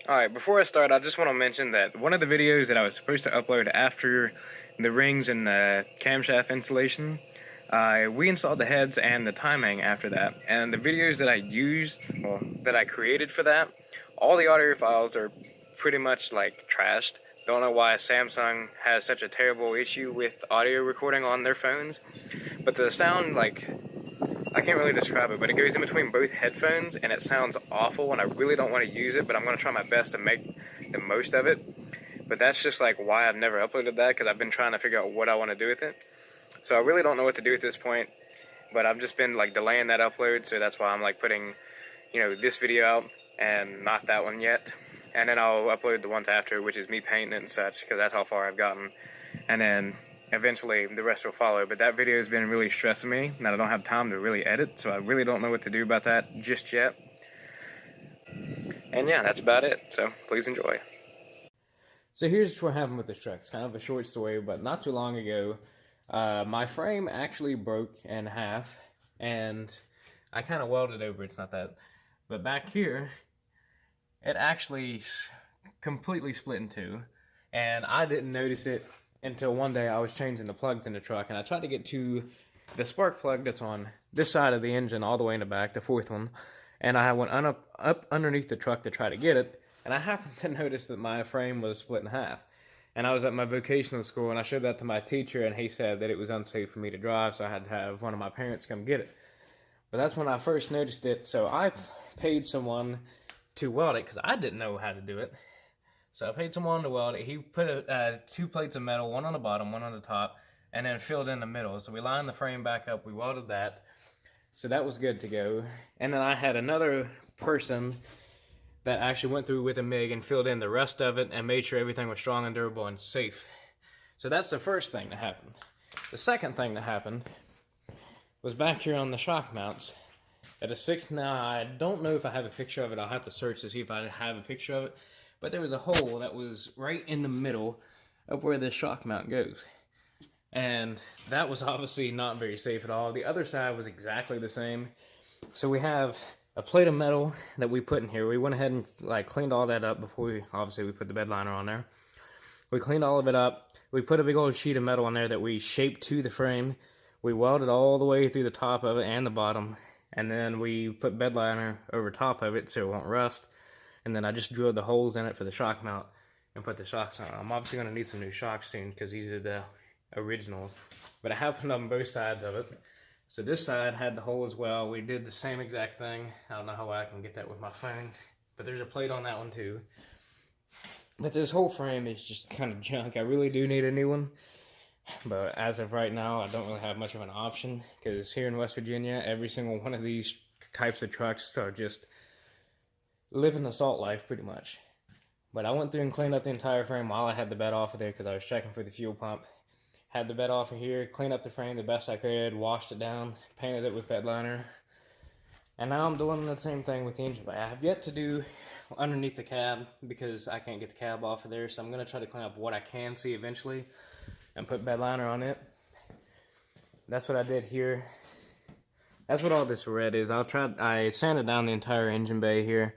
Alright, before I start, I just want to mention that one of the videos that I was supposed to upload after the rings and the camshaft installation, we installed the heads and the timing after that. And the videos that I used, well, that I created for that, all the audio files are pretty much like trashed. Don't know why Samsung has such a terrible issue with audio recording on their phones, but the sound, like, I can't really describe it, but it goes in between both headphones and it sounds awful, and I really don't want to use it, but I'm going to try my best to make the most of it. But that's just like why I've never uploaded that, because I've been trying to figure out what I want to do with it. So I really don't know what to do at this point, but I've just been like delaying that upload, so that's why I'm like putting, this video out and not that one yet. And then I'll upload the ones after, which is me painting it and such, because that's how far I've gotten. And then eventually the rest will follow, but that video has been really stressing me, and I don't have time to really edit, so I really don't know what to do about that just yet. And yeah, that's about it, so please enjoy. So here's what happened with this truck. It's kind of a short story, but not too long ago, my frame actually broke in half, and I kind of welded over, it's not that, but back here, it actually completely split in two, and I didn't notice it until one day I was changing the plugs in the truck, and I tried to get to the spark plug that's on this side of the engine all the way in the back, the fourth one, and I went up underneath the truck to try to get it, and I happened to notice that my frame was split in half. And I was at my vocational school, and I showed that to my teacher, and he said that it was unsafe for me to drive, so I had to have one of my parents come get it. But that's when I first noticed it, so I paid someone to weld it, because I didn't know how to do it. So I paid someone to weld it. He put two plates of metal, one on the bottom, one on the top, and then filled in the middle. So we lined the frame back up, we welded that. So that was good to go. And then I had another person that actually went through with a MIG and filled in the rest of it and made sure everything was strong and durable and safe. So that's the first thing that happened. The second thing that happened was back here on the shock mounts. That is fixed now. I don't know if I have a picture of it. I'll have to search to see if I have a picture of it. But there was a hole that was right in the middle of where this shock mount goes. And that was obviously not very safe at all. The other side was exactly the same. So we have a plate of metal that we put in here. We went ahead and cleaned all that up before we put the bed liner on there. We cleaned all of it up. We put a big old sheet of metal on there that we shaped to the frame. We welded all the way through the top of it and the bottom. And then we put bed liner over top of it so it won't rust. And then I just drilled the holes in it for the shock mount and put the shocks on. I'm obviously going to need some new shocks soon because these are the originals. But I happened on both sides of it. So this side had the hole as well. We did the same exact thing. I don't know how I can get that with my phone. But there's a plate on that one too. But this whole frame is just kind of junk. I really do need a new one. But as of right now, I don't really have much of an option. Because here in West Virginia, every single one of these types of trucks are just living the salt life pretty much. But I went through and cleaned up the entire frame while I had the bed off of there because I was checking for the fuel pump. Had the bed off of here, cleaned up the frame the best I could, washed it down, painted it with bed liner. And now I'm doing the same thing with the engine bay. I have yet to do underneath the cab because I can't get the cab off of there, so I'm going to try to clean up what I can see eventually and put bed liner on it. That's what I did here. That's what all this red is. I sanded down the entire engine bay here.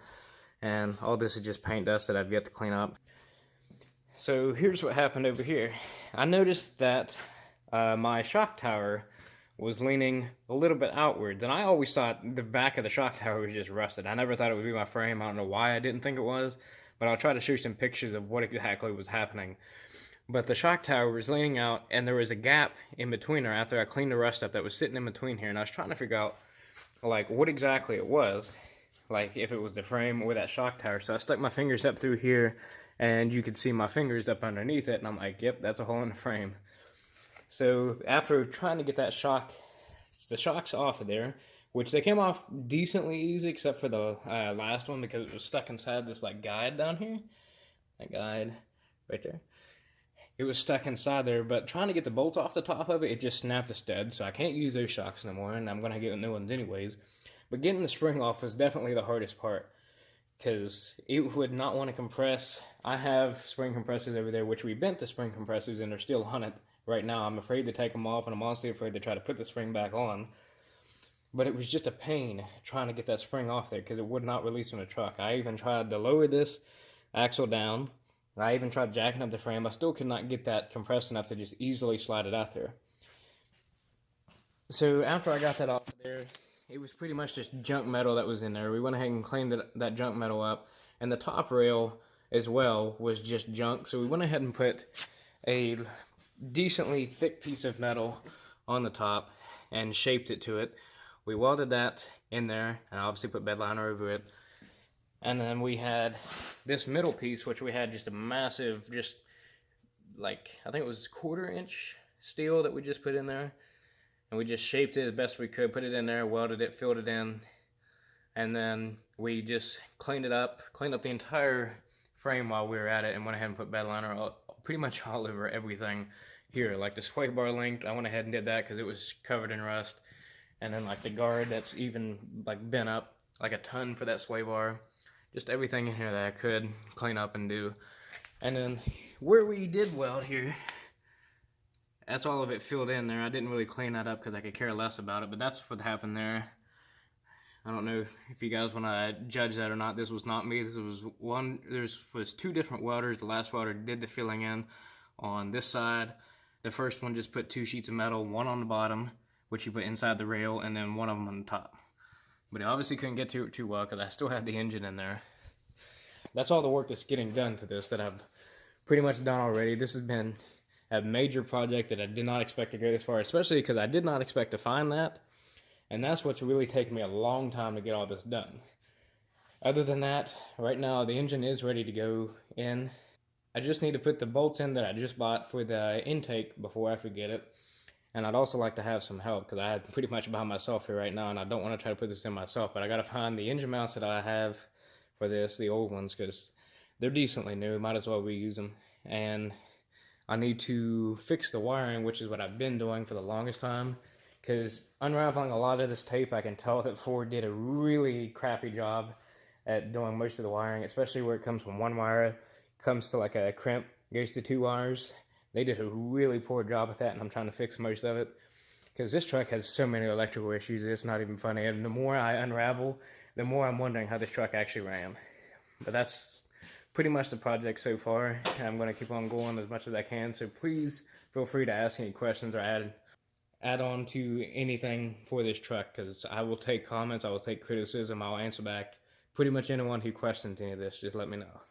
And all this is just paint dust that I've yet to clean up. So here's what happened over here. I noticed that my shock tower was leaning a little bit outwards. And I always thought the back of the shock tower was just rusted. I never thought it would be my frame. I don't know why I didn't think it was. But I'll try to show you some pictures of what exactly was happening. But the shock tower was leaning out, and there was a gap in between her after I cleaned the rust up that was sitting in between here. And I was trying to figure out what exactly it was. If it was the frame or that shock tower. So I stuck my fingers up through here, and you could see my fingers up underneath it, and I'm like, yep, that's a hole in the frame. So after trying to get the shocks off of there, which they came off decently easy, except for the last one, because it was stuck inside this guide down here. That guide right there. It was stuck inside there, but trying to get the bolts off the top of it, it just snapped a stud, so I can't use those shocks no more, and I'm going to get new ones anyways. But getting the spring off was definitely the hardest part, because it would not want to compress. I have spring compressors over there, which we bent the spring compressors, and they're still on it right now. I'm afraid to take them off, and I'm honestly afraid to try to put the spring back on. But it was just a pain trying to get that spring off there, because it would not release from the truck. I even tried to lower this axle down. I even tried jacking up the frame. I still could not get that compressed enough to just easily slide it out there. So after I got that off there, it was pretty much just junk metal that was in there. We went ahead and cleaned that junk metal up, and the top rail as well was just junk. So we went ahead and put a decently thick piece of metal on the top and shaped it to it. We welded that in there and obviously put bedliner over it. And then we had this middle piece, which we had just a massive, just like, I think it was 1/4 inch steel that we just put in there. And we just shaped it as best we could, put it in there, welded it, filled it in, and then we just cleaned up the entire frame while we were at it, and went ahead and put bedliner pretty much all over everything here. Like the sway bar length, I went ahead and did that because it was covered in rust. And then like the guard that's even like bent up like a ton for that sway bar. Just everything in here that I could clean up and do. And then where we did weld here, that's all of it filled in there. I didn't really clean that up because I could care less about it, but that's what happened there. I don't know if you guys want to judge that or not. This was not me. This was was 2 different welders. The last welder did the filling in on this side. The first one just put 2 sheets of metal, one on the bottom, which he put inside the rail, and then one of them on the top. But he obviously couldn't get to it too well because I still had the engine in there. That's all the work that's getting done to this that I've pretty much done already. This has been a major project that I did not expect to go this far, especially because I did not expect to find that. And that's what's really taken me a long time to get all this done. Other than that, right now the engine is ready to go in. I just need to put the bolts in that I just bought for the intake before I forget it. And I'd also like to have some help because I had pretty much by myself here right now, and I don't want to try to put this in myself, but I got to find the engine mounts that I have for this, the old ones, because they're decently new. Might as well reuse them. And I need to fix the wiring, which is what I've been doing for the longest time, because unraveling a lot of this tape, I can tell that Ford did a really crappy job at doing most of the wiring, especially where it comes from one wire, comes to like a crimp, goes to 2 wires. They did a really poor job with that, and I'm trying to fix most of it, because this truck has so many electrical issues, it's not even funny. And the more I unravel, the more I'm wondering how this truck actually ran. But that's pretty much the project so far. I'm going to keep on going as much as I can, so please feel free to ask any questions or add on to anything for this truck, because I will take comments, I will take criticism, I'll answer back. Pretty much anyone who questions any of this, just let me know.